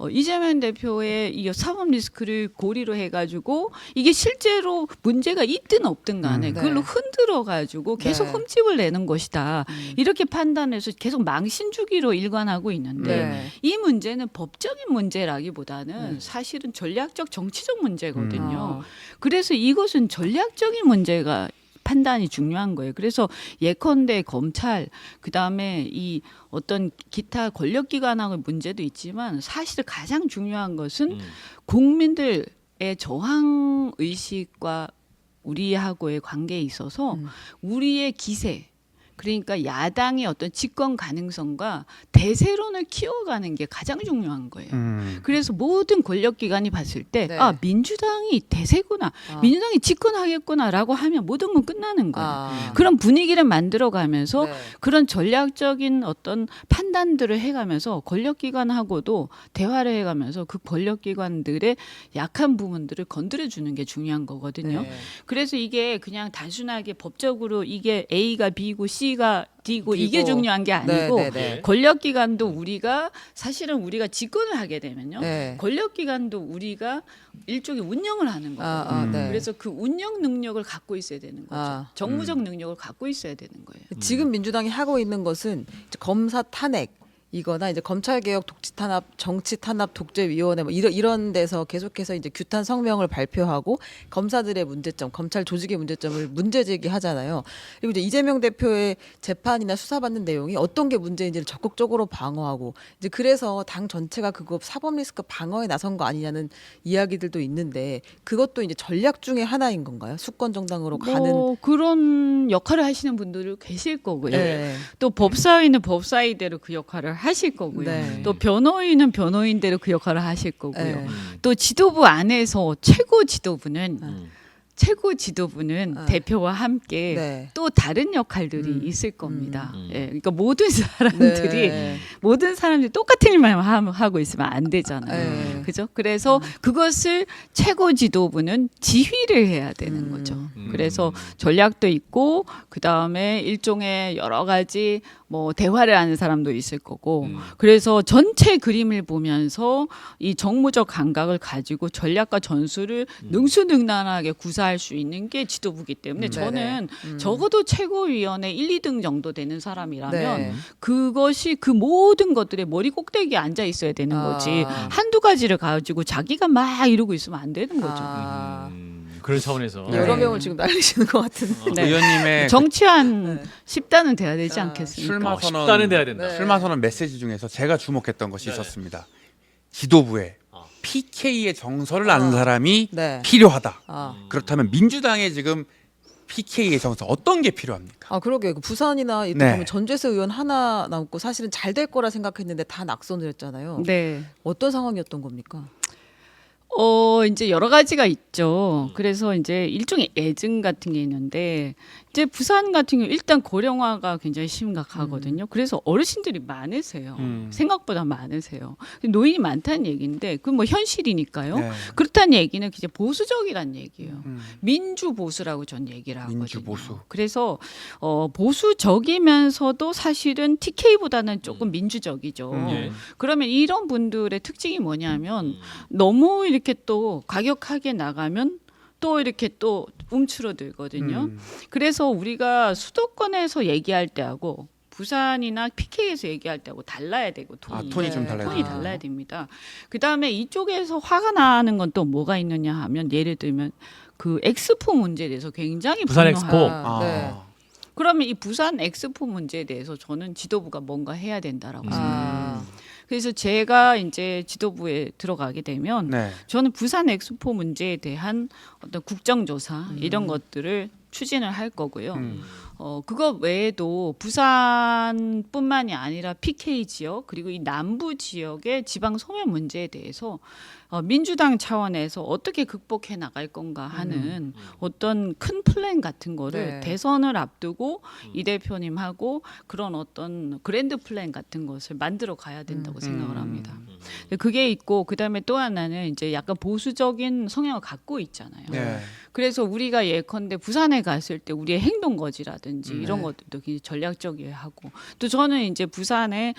이재명 대표의 이 사법 리스크를 고리로 해가지고 이게 실제로 문제가 있든 없든 간에 네. 그걸로 흔들어 가지고 계속 네. 흠집을 내는 것이다. 이렇게 판단해서 계속 망신 주기로 일관하고 있는데 네. 이 문제는 법적인 문제라기보다는 사실은 전략적 정치적 문제거든요. 그래서 이것은 전략적인 문제가 판단이 중요한 거예요. 그래서 예컨대 검찰 그다음에 이 어떤 기타 권력기관하고의 문제도 있지만 사실 가장 중요한 것은 국민들의 저항 의식과 우리하고의 관계에 있어서 우리의 기세 그러니까 야당의 어떤 집권 가능성과 대세론을 키워가는 게 가장 중요한 거예요. 그래서 모든 권력기관이 봤을 때 네. 아, 민주당이 대세구나. 민주당이 집권하겠구나라고 하면 모든 건 끝나는 거예요. 아. 그런 분위기를 만들어가면서 네. 그런 전략적인 어떤 판단들을 해가면서 권력기관하고도 대화를 해가면서 그 권력기관들의 약한 부분들을 건드려주는 게 중요한 거거든요. 네. 그래서 이게 그냥 단순하게 법적으로 이게 A가 B고 C가 D고 이게 D고. 중요한 게 아니고 네, 네, 네. 권력기관도 우리가 사실은 우리가 집권을 하게 되면요. 네. 권력기관도 우리가 일종의 운영을 하는 거예요. 네. 그래서 그 운영 능력을 갖고 있어야 되는 거죠. 아. 정무적 능력을 갖고 있어야 되는 거예요. 지금 민주당이 하고 있는 것은 이제 검사 탄핵 이거나 이제 검찰개혁 독치탄압 정치탄압 독재위원회 뭐 이런 데서 계속해서 이제 규탄 성명을 발표하고 검사들의 문제점, 검찰 조직의 문제점을 문제 제기하잖아요. 그리고 이제 이재명 대표의 재판이나 수사받는 내용이 어떤 게 문제인지를 적극적으로 방어하고 이제 그래서 당 전체가 그거 사법 리스크 방어에 나선 거 아니냐는 이야기들도 있는데 그것도 이제 전략 중에 하나인 건가요? 수권 정당으로 가는. 뭐 그런 역할을 하시는 분들이 계실 거고요. 네. 또 법사위는 법사위대로 그 역할을 하실 거고요. 네. 또 변호인은 변호인대로 그 역할을 하실 거고요. 네. 또 지도부 안에서 최고 지도부는 아. 대표와 함께 네. 또 다른 역할들이 있을 겁니다. 예, 그러니까 모든 사람들이 네. 모든 사람들이 똑같은 일만 하고 있으면 안 되잖아요. 네. 그죠? 그래서 그것을 최고 지도부는 지휘를 해야 되는 거죠. 그래서 전략도 있고 그 다음에 일종의 여러 가지 뭐 대화를 하는 사람도 있을 거고 그래서 전체 그림을 보면서 이 정무적 감각을 가지고 전략과 전술을 능수능란하게 구사할 수 있는 게 지도부기 때문에 저는 적어도 최고위원회 1, 2등 정도 되는 사람이라면 네. 그것이 그 모든 것들의 머리 꼭대기에 앉아 있어야 되는 거지 아. 한두 가지를 가지고 자기가 막 이러고 있으면 안 되는 거죠. 아. 그런 차원에서 여러 네. 명을 지금 날리시는 것 같은. 네. 의원님의 정치한 네. 10단은 돼야 되지 아, 않겠습니까? 출마 선언 식단은 돼야 된다. 네. 출마 선언 메시지 중에서 제가 주목했던 것이 네네. 있었습니다. 지도부에 어. PK의 정서를 아는 사람이 네. 필요하다. 아. 그렇다면 민주당에 지금 PK의 정서 어떤 게 필요합니까? 아 그러게요. 그 부산이나 이때 네. 보면 전재수 의원 하나 남고 사실은 잘 될 거라 생각했는데 다 낙선을 했잖아요. 네. 어떤 상황이었던 겁니까? 이제 여러 가지가 있죠. 그래서 이제 일종의 애증 같은 게 있는데 이제 부산 같은 경우 일단 고령화가 굉장히 심각하거든요. 그래서 어르신들이 많으세요. 생각보다 많으세요. 노인이 많다는 얘기인데 그 뭐 현실이니까요. 네. 그렇다는 얘기는 이제 보수적이란 얘기예요. 음. 민주 보수라고 전 얘기를 하거든요. 민주 보수. 그래서 보수적이면서도 사실은 TK보다는 조금 민주적이죠. 예. 그러면 이런 분들의 특징이 뭐냐면 너무 이렇게 또 과격하게 나가면 또 이렇게 또 움츠러들거든요. 그래서 우리가 수도권에서 얘기할 때하고 부산이나 PK에서 얘기할 때하고 달라야 되고 톤이, 톤이 좀 달라요. 톤이 달라야 됩니다. 그 다음에 이쪽에서 화가 나는 건 또 뭐가 있느냐 하면 예를 들면 그 엑스포 문제에 대해서 굉장히 부산 분노하고 엑스포. 아, 네. 그러면 이 부산 엑스포 문제에 대해서 저는 지도부가 뭔가 해야 된다라고 생각해요. 그래서 제가 이제 지도부에 들어가게 되면 네. 저는 부산 엑스포 문제에 대한 어떤 국정조사 이런 것들을 추진을 할 거고요. 그거 외에도 부산뿐만이 아니라 PK 지역 그리고 이 남부 지역의 지방 소멸 문제에 대해서 민주당 차원에서 어떻게 극복해 나갈 건가 하는 어떤 큰 플랜 같은 거를 네. 대선을 앞두고 이 대표님하고 그런 어떤 그랜드 플랜 같은 것을 만들어 가야 된다고 생각을 합니다. 그게 있고 그다음에 또 하나는 이제 약간 보수적인 성향을 갖고 있잖아요. 네. 그래서 우리가 예컨대 부산에 갔을 때 우리의 행동거지라든지 이런 네. 것들도 굉장히 전략적이어야 하고 또 저는 이제 부산에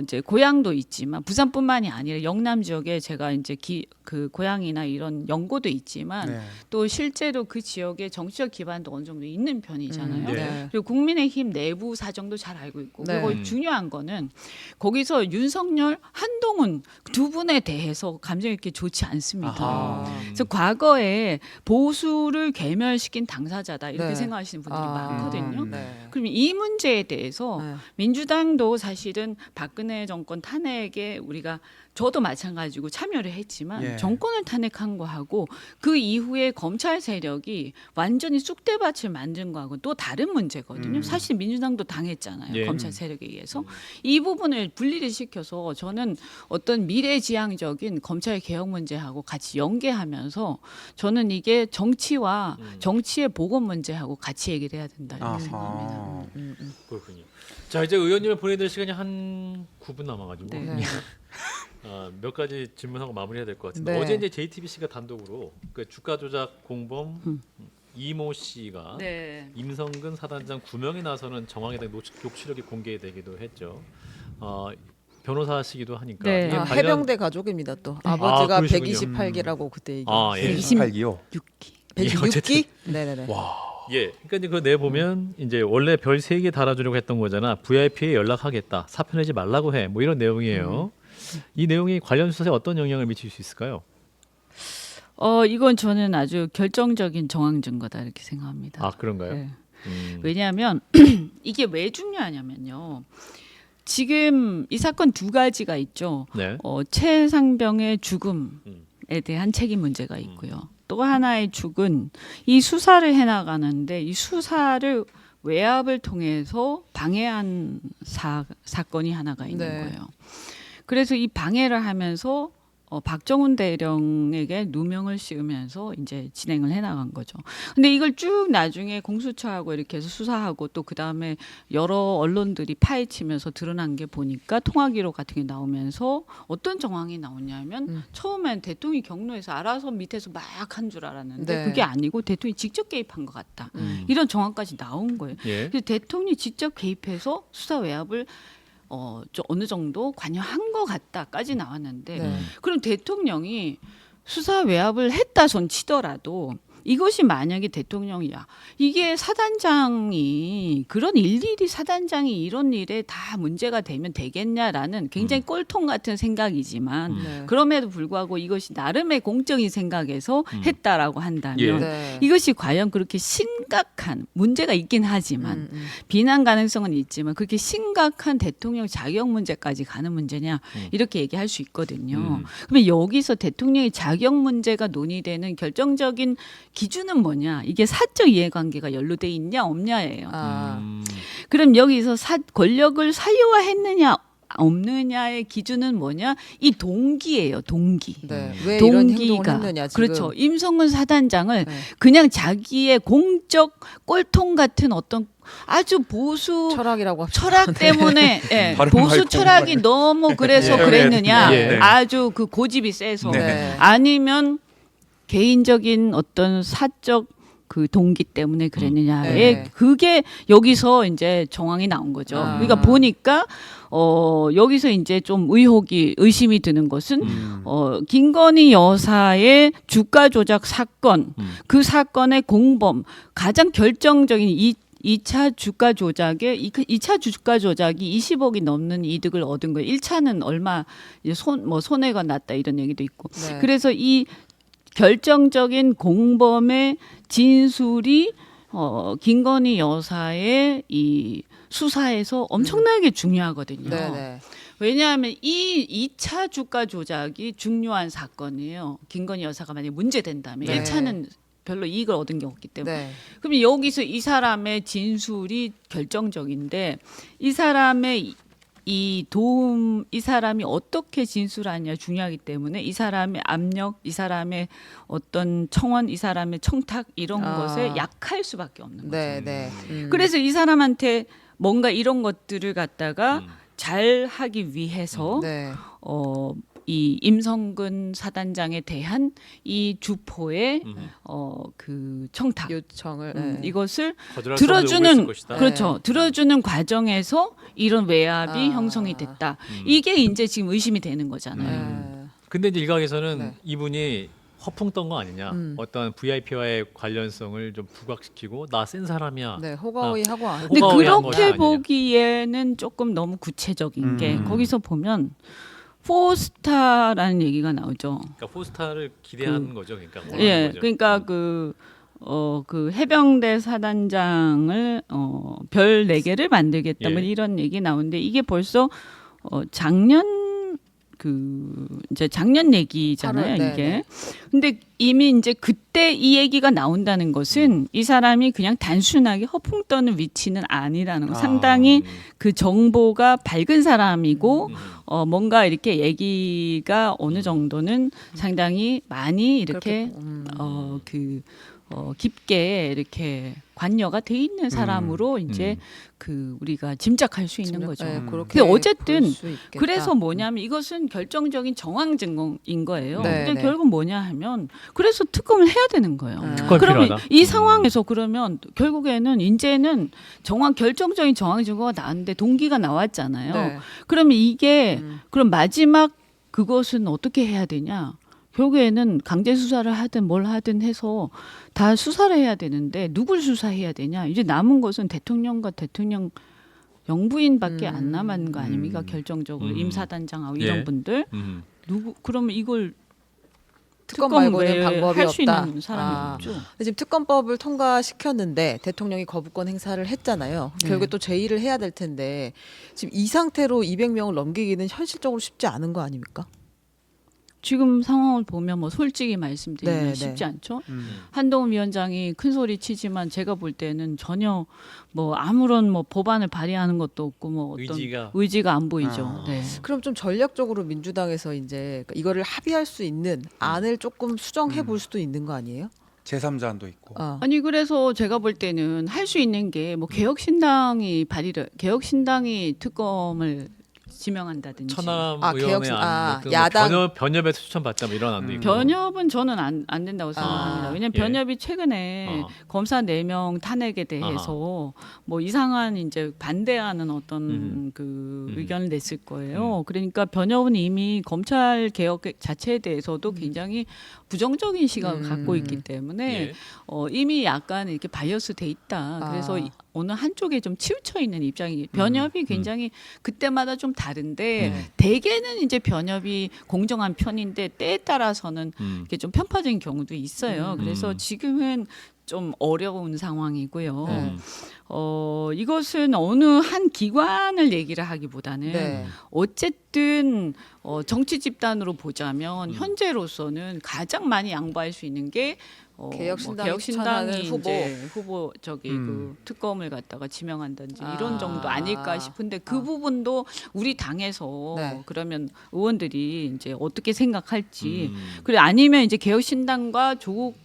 이제 고향도 있지만 부산뿐만이 아니라 영남 지역에 제가 이제 그 고향이나 이런 연고도 있지만 네. 또 실제로 그 지역에 정치적 기반도 어느 정도 있는 편이잖아요. 네. 그리고 국민의힘 내부 사정도 잘 알고 있고 네. 그리고 중요한 거는 거기서 윤석열, 한동훈 두 분에 대해서 감정이 이렇게 좋지 않습니다. 아하. 그래서 과거에 보수를 괴멸시킨 당사자다 이렇게 네. 생각하시는 분들이 많거든요. 네. 그럼 이 문제에 대해서 네. 민주당도 사실은 박근혜 정권 탄핵에 우리가 저도 마찬가지고 참여를 했지만 예. 정권을 탄핵한 거하고 그 이후에 검찰 세력이 완전히 쑥대밭을 만든 거하고 또 다른 문제거든요. 사실 민주당도 당했잖아요. 예. 검찰 세력에 의해서. 이 부분을 분리를 시켜서 저는 어떤 미래지향적인 검찰 개혁 문제하고 같이 연계하면서 저는 이게 정치와 정치의 보건 문제하고 같이 얘기를 해야 된다 이렇게 생각합니다. 아하. 그렇군요. 자 이제 의원님을 보내드릴 시간이 한 9분 남아가지고 네. 네. 몇 가지 질문하고 마무리해야 될 것 같은데 네. 어제 이제 JTBC가 단독으로 그 주가 조작 공범 이모 씨가 네. 임성근 사단장 9명이 나서는 정황에 대한 녹취록이 공개되기도 했죠. 변호사시기도 하니까 네. 이게 관련- 해병대 가족입니다 또. 아버지가 그러시군요. 128기라고 그때 얘기. 아, 예. 28기요. 126기? 네네네. 예, 그러니까 이제 그 내 보면 이제 원래 별 3개 달아주려고 했던 거잖아. VIP에 연락하겠다. 사표 내지 말라고 해. 뭐 이런 내용이에요. 이 내용이 관련 수사에 어떤 영향을 미칠 수 있을까요? 이건 저는 아주 결정적인 정황 증거다 이렇게 생각합니다. 아 그런가요? 네. 음. 왜냐하면 이게 왜 중요하냐면요. 지금 이 사건 두 가지가 있죠. 네. 최상병의 죽음에 대한 책임 문제가 있고요. 또 하나의 축은 이 수사를 해나가는데 이 수사를 외압을 통해서 방해한 사건이 하나가 있는 네. 거예요. 그래서 이 방해를 하면서 박정훈 대령에게 누명을 씌우면서 이제 진행을 해나간 거죠. 근데 이걸 쭉 나중에 공수처하고 이렇게 해서 수사하고 또 그 다음에 여러 언론들이 파헤치면서 드러난 게 보니까 통화기록 같은 게 나오면서 어떤 정황이 나오냐면 처음엔 대통령이 경로에서 알아서 밑에서 막 한 줄 알았는데 네. 그게 아니고 대통령이 직접 개입한 것 같다. 이런 정황까지 나온 거예요. 예. 그래서 대통령이 직접 개입해서 수사 외압을 어느 정도 관여한 것 같다까지 나왔는데 네. 그럼 대통령이 수사 외압을 했다 손 치더라도 이것이 만약에 대통령이야 이게 사단장이 그런 일일이 사단장이 이런 일에 다 문제가 되면 되겠냐라는 굉장히 꼴통 같은 생각이지만 네. 그럼에도 불구하고 이것이 나름의 공적인 생각에서 했다라고 한다면 예. 네. 이것이 과연 그렇게 심각한 문제가 있긴 하지만 비난 가능성은 있지만 그렇게 심각한 대통령 자격 문제까지 가는 문제냐 이렇게 얘기할 수 있거든요. 그러면 여기서 대통령의 자격 문제가 논의되는 결정적인 기준은 뭐냐? 이게 사적 이해관계가 연루돼 있냐 없냐예요. 음. 그럼 여기서 권력을 사유화했느냐 없느냐의 기준은 뭐냐? 이 동기예요. 동기. 네. 왜 이런 행동을 동기가 했느냐 지금. 그렇죠. 임성근 사단장을 네. 그냥 자기의 공적 꼴통 같은 어떤 아주 보수 철학이라고 합시다. 철학 때문에 예, 발음 보수 말고 철학이 너무 그래서 예. 그랬느냐? 예. 아주 그 고집이 세서 네. 아니면 개인적인 어떤 사적 그 동기 때문에 그랬느냐에 네. 그게 여기서 이제 정황이 나온 거죠. 아. 그러니까 보니까 여기서 이제 좀 의심이 드는 것은 김건희 여사의 주가 조작 사건 그 사건의 공범 가장 결정적인 2차 주가 조작에 2차 주가 조작이 20억이 넘는 이득을 얻은 거예요. 1차는 얼마 이제 손해가 났다 이런 얘기도 있고. 네. 그래서 이 결정적인 공범의 진술이 김건희 여사의 이 수사에서 엄청나게 중요하거든요. 네네. 왜냐하면 이 2차 주가 조작이 중요한 사건이에요. 김건희 여사가 만약에 문제된다면 네. 1차는 별로 이익을 얻은 게 없기 때문에. 네. 그럼 여기서 이 사람의 진술이 결정적인데 이 사람의 이 사람이 어떻게 진술하냐 중요하기 때문에 이 사람의 압력, 이 사람의 어떤 청원, 이 사람의 청탁 이런 것에 약할 수밖에 없는 거죠. 네네. 그래서 이 사람한테 뭔가 이런 것들을 갖다가 잘 하기 위해서 네. 이 임성근 사단장에 대한 이 주포의 그 청탁 요청을 음, 네. 이것을 거절할 수 없는 요구를 들어주는 했을 것이다. 그렇죠. 들어주는 과정에서 이런 외압이 아. 형성이 됐다. 이게 이제 지금 의심이 되는 거잖아요. 네. 근데 이제 일각에서는 네. 이분이 허풍 떤 거 아니냐, 어떤 VIP와의 관련성을 좀 부각시키고 나 센 사람이야. 네. 호가호이 하고 안. 근데 호가호이 한 것이 그렇게 아니냐. 보기에는 조금 너무 구체적인 게 거기서 보면 포스타라는 얘기가 나오죠. 그러니까 포스타를 기대하는 거죠. 그러니까 원하는 예, 거죠. 그러니까 그 해병대 사단장을 별 4개를 만들겠다 뭐 예. 이런 얘기 나오는데 이게 벌써 작년 이제 작년 얘기잖아요, 8월, 네, 이게. 네. 근데 이미 이제 그때 이 얘기가 나온다는 것은 이 사람이 그냥 단순하게 허풍 떠는 위치는 아니라는 거. 상당히 그 정보가 밝은 사람이고 뭔가 이렇게 얘기가 어느 정도는 상당히 많이 이렇게 깊게 이렇게 관여가 돼 있는 사람으로 이제 그 우리가 짐작할 수 있는 거죠. 네, 그렇게 근데 어쨌든 볼 수 있겠다. 그래서 뭐냐면 이것은 결정적인 정황 증거인 거예요. 네, 근데 네. 결국 뭐냐 하면 그래서 특검을 해야 되는 거예요. 특검이 그러면 필요하다. 이 상황에서 그러면 결국에는 이제는 결정적인 정황 증거가 나왔는데 동기가 나왔잖아요. 네. 그러면 이게 그럼 마지막 그것은 어떻게 해야 되냐? 결국에는 강제 수사를 하든 뭘 하든 해서 다 수사를 해야 되는데 누굴 수사해야 되냐? 이제 남은 것은 대통령과 대통령 영부인밖에 안 남은 거 아닙니까? 결정적으로 임 사단장하고 예. 이런 분들 그러면 이걸 특검 특검 말고는 외에 방법이 할 수 없다. 있는 사람이 없죠. 근데 지금 특검법을 통과시켰는데 대통령이 거부권 행사를 했잖아요. 결국에 또 제의를 해야 될 텐데 지금 이 상태로 200명을 넘기기는 현실적으로 쉽지 않은 거 아닙니까? 지금 상황을 보면 뭐 솔직히 말씀드리면 네, 쉽지 네. 않죠. 한동훈 위원장이 큰 소리 치지만 제가 볼 때는 전혀 뭐 아무런 뭐 법안을 발의하는 것도 없고 뭐 어떤 의지가 안 보이죠. 네. 그럼 좀 전략적으로 민주당에서 이제 이거를 합의할 수 있는 안을 조금 수정해 볼 수도 있는 거 아니에요? 제3자도 있고. 아니 그래서 제가 볼 때는 할 수 있는 게 뭐 개혁신당이 특검을 지명한다든지. 천하람 개혁신- 의원의 안 야당- 변협에서 추천받자 뭐 이런 안도 있고. 변협은 저는 안 된다고 생각합니다. 왜냐하면 예. 변협이 최근에 검사 4명 탄핵에 대해서 뭐 이상한 이제 반대하는 어떤 그 의견을 냈을 거예요. 그러니까 변협은 이미 검찰 개혁 자체에 대해서도 굉장히 부정적인 시각을 갖고 있기 때문에 예. 이미 약간 이렇게 바이어스 돼 있다. 그래서 어느 한쪽에 좀 치우쳐 있는 입장이 변협이 굉장히 그때마다 좀 다른데 대개는 이제 변협이 공정한 편인데 때에 따라서는 이게 좀 편파적인 경우도 있어요. 그래서 지금은 좀 어려운 상황이고요. 네. 이것은 어느 한 기관을 얘기를 하기보다는 네. 어쨌든 정치 집단으로 보자면 현재로서는 가장 많이 양보할 수 있는 게 개혁신당이 추천하는 후보. 이제 후보 그 특검을 갖다가 지명한다든지 이런 정도 아닐까 싶은데 그 부분도 우리 당에서 네. 그러면 의원들이 이제 어떻게 생각할지 그리고 아니면 이제 개혁신당과 조국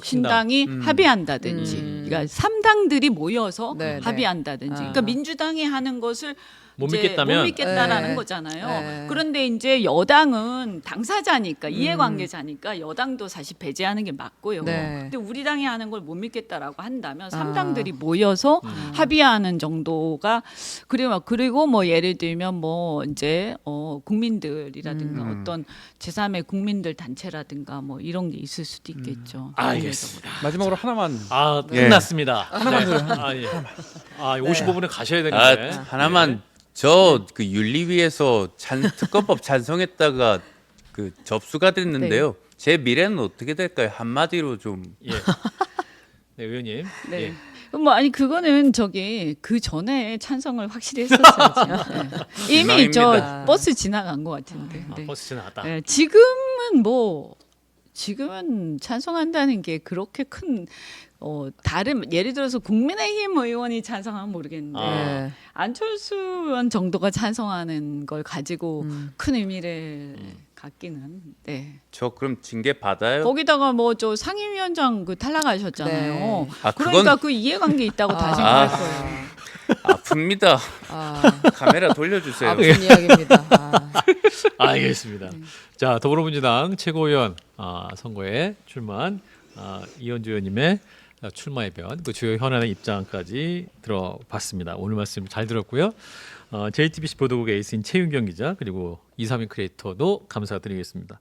신당이 합의한다든지, 그러니까 3당들이 모여서 네, 네. 합의한다든지, 그러니까 민주당이 하는 것을 못 이제 믿겠다면? 못 믿겠다라는 네. 거잖아요. 네. 그런데 이제 여당은 당사자니까 이해관계자니까 여당도 사실 배제하는 게 맞고요. 네. 근데 우리 당이 하는 걸 못 믿겠다라고 한다면 3당들이 모여서 합의하는 정도가 그리고 뭐 예를 들면 뭐 이제 국민들이라든가 어떤 제3의 국민들 단체라든가 뭐 이런 게 있을 수도 있겠죠. 알겠습니다. 마지막으로 하나만 예. 끝났습니다. 네. 55분에 가셔야 되는데. 하나만 저 그 윤리위에서 특검법 찬성했다가 그 접수가 됐는데요. 제 미래는 어떻게 될까요? 한마디로 좀 예. 네, 의원님. 네. 예. 뭐 아니 그거는 그 전에 찬성을 확실히 했었어요. 네. 이미 저 희망입니다. 버스 지나간 것 같은데. 네. 버스 지나갔다. 네, 지금은 찬성한다는 게 그렇게 큰 다른 예를 들어서 국민의힘 의원이 찬성하면 모르겠는데 네. 안철수 의원 정도가 찬성하는 걸 가지고 큰 의미를 갖기는 네. 저 그럼 징계 받아요? 거기다가 뭐 저 상임위원장 그 탈락하셨잖아요. 네. 아, 그러니까 그건- 그 이해관계 있다고 다 아. 생각할 거예요. 아픕니다. 아, 카메라 돌려주세요. 아픈 이야기입니다. 아. 알겠습니다. 자, 더불어민주당 최고위원 선거에 출마한 이현주 의원님의 출마의 변, 그 주요 현안의 입장까지 들어봤습니다. 오늘 말씀 잘 들었고요. JTBC 보도국의 에이스인 최윤경 기자 그리고 이삼인 크리에이터도 감사드리겠습니다.